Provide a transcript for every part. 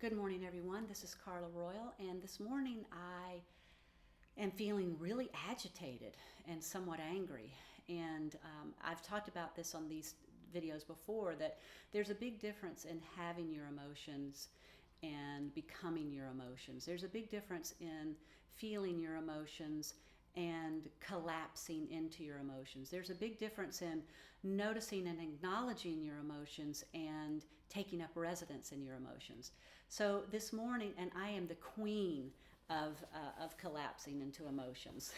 Good morning, everyone. This is Carla Royal, and this morning I am feeling really agitated and somewhat angry. And I've talked about this on these videos before, that there's a big difference in having your emotions and becoming your emotions. There's a big difference in feeling your emotions and collapsing into your emotions. There's a big difference in noticing and acknowledging your emotions and taking up residence in your emotions. So this morning, and I am the queen of collapsing into emotions.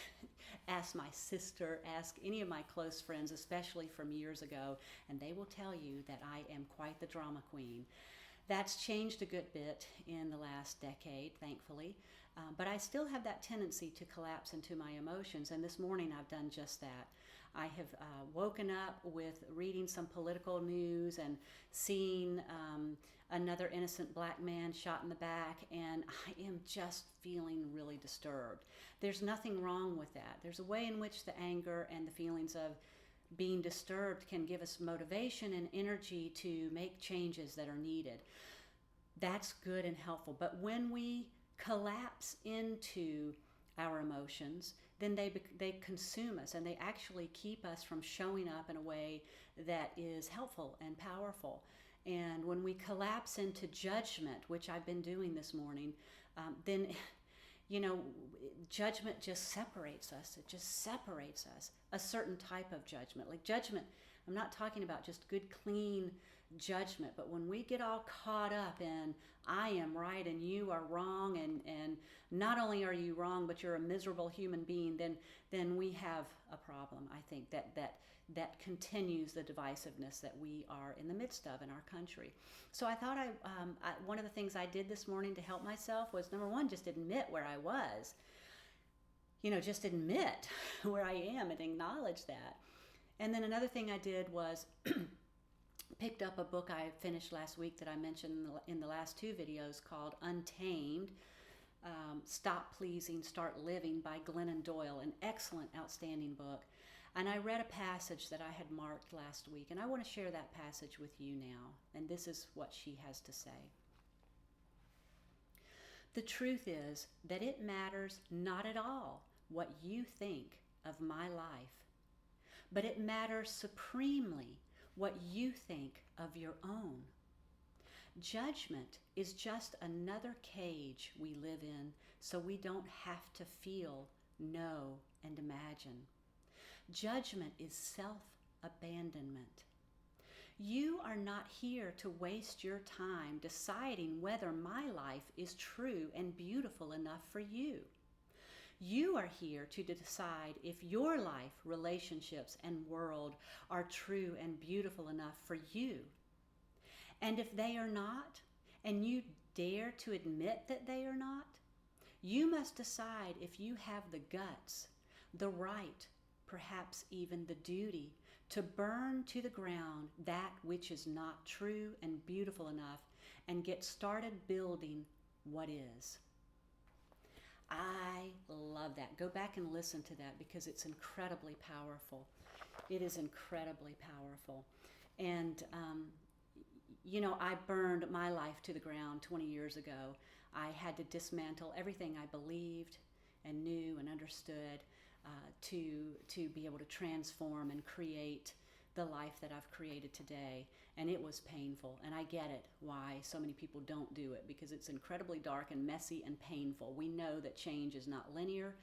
Ask my sister, ask any of my close friends, especially from years ago, and they will tell you that I am quite the drama queen. That's changed a good bit in the last decade, thankfully, but I still have that tendency to collapse into my emotions, and this morning I've done just that. I have woken up with reading some political news and seeing another innocent black man shot in the back, and I am just feeling really disturbed. There's nothing wrong with that. There's a way in which the anger and the feelings of being disturbed can give us motivation and energy to make changes that are needed. That's good and helpful. But when we collapse into our emotions, then they consume us, and they actually keep us from showing up in a way that is helpful and powerful. And when we collapse into judgment, which I've been doing this morning, then judgment just separates us. It just separates us. A certain type of judgment. Like judgment, I'm not talking about just good, clean judgment, but when we get all caught up in I am right and you are wrong, and not only are you wrong, but you're a miserable human being, then we have a problem. I think that continues the divisiveness that we are in the midst of in our country. So I thought one of the things I did this morning to help myself was, number one, just admit where I was. Just admit where I am and acknowledge that. And then another thing I did was picked up a book I finished last week that I mentioned in the last two videos called Untamed, Stop Pleasing, Start Living by Glennon Doyle, an excellent, outstanding book. And I read a passage that I had marked last week, and I want to share that passage with you now. And this is what she has to say. The truth is that it matters not at all what you think of my life, but it matters supremely what you think of your own. Judgment is just another cage we live in so we don't have to feel, know, and imagine. Judgment is self-abandonment. You are not here to waste your time deciding whether my life is true and beautiful enough for you. You are here to decide if your life, relationships, and world are true and beautiful enough for you. And if they are not, and you dare to admit that they are not, you must decide if you have the guts, the right, perhaps even the duty, to burn to the ground that which is not true and beautiful enough and get started building what is. I love that. Go back and listen to that because it's incredibly powerful. It is incredibly powerful. And, I burned my life to the ground 20 years ago. I had to dismantle everything I believed and knew and understood to be able to transform and create the life that I've created today. And it was painful, and I get it why so many people don't do it, because it's incredibly dark and messy and painful. We know that change is not linear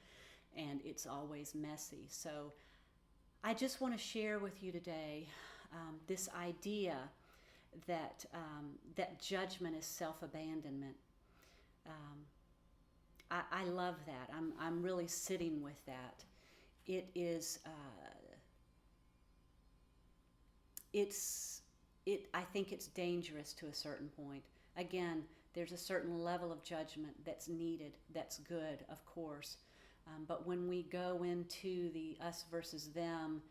and it's always messy. So I just want to share with you today this idea that judgment is self-abandonment. I love that. I'm really sitting with that. It is I think it's dangerous to a certain point. Again, there's a certain level of judgment that's needed, that's good, of course. But when we go into the us versus them,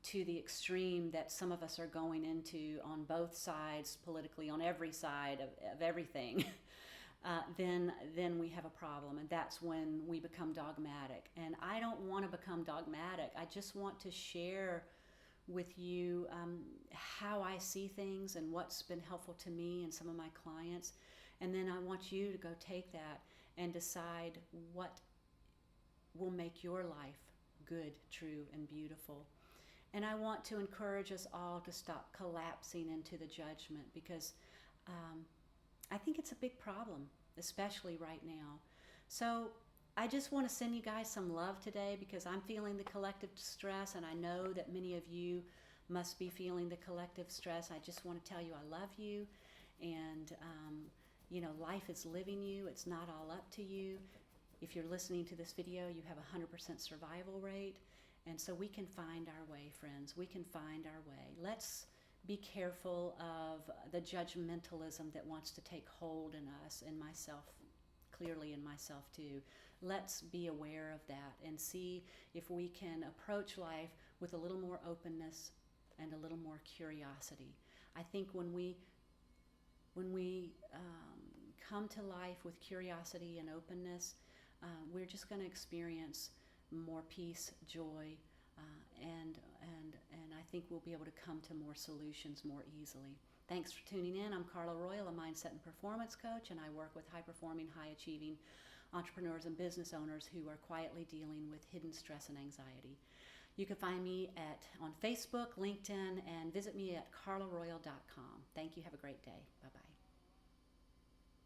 to the extreme that some of us are going into on both sides, politically, on every side of everything, then we have a problem. And that's when we become dogmatic. And I don't want to become dogmatic. I just want to share with you how I see things and what's been helpful to me and some of my clients. And then I want you to go take that and decide what will make your life good, true, and beautiful. And I want to encourage us all to stop collapsing into the judgment, because I think it's a big problem, especially right now. So I just want to send you guys some love today, because I'm feeling the collective stress, and I know that many of you must be feeling the collective stress. I just want to tell you I love you, and life is living you. It's not all up to you. If you're listening to this video, you have a 100% survival rate, and so we can find our way, friends. We can find our way. Let's be careful of the judgmentalism that wants to take hold in us, and myself, clearly in myself too. Let's be aware of that and see if we can approach life with a little more openness and a little more curiosity. I think when we come to life with curiosity and openness, we're just going to experience more peace, joy, and I think we'll be able to come to more solutions more easily. Thanks for tuning in. I'm Carla Royal, a mindset and performance coach, and I work with high-performing, high-achieving entrepreneurs and business owners who are quietly dealing with hidden stress and anxiety. You can find me on Facebook, LinkedIn, and visit me at carlaroyal.com. Thank you. Have a great day. Bye-bye.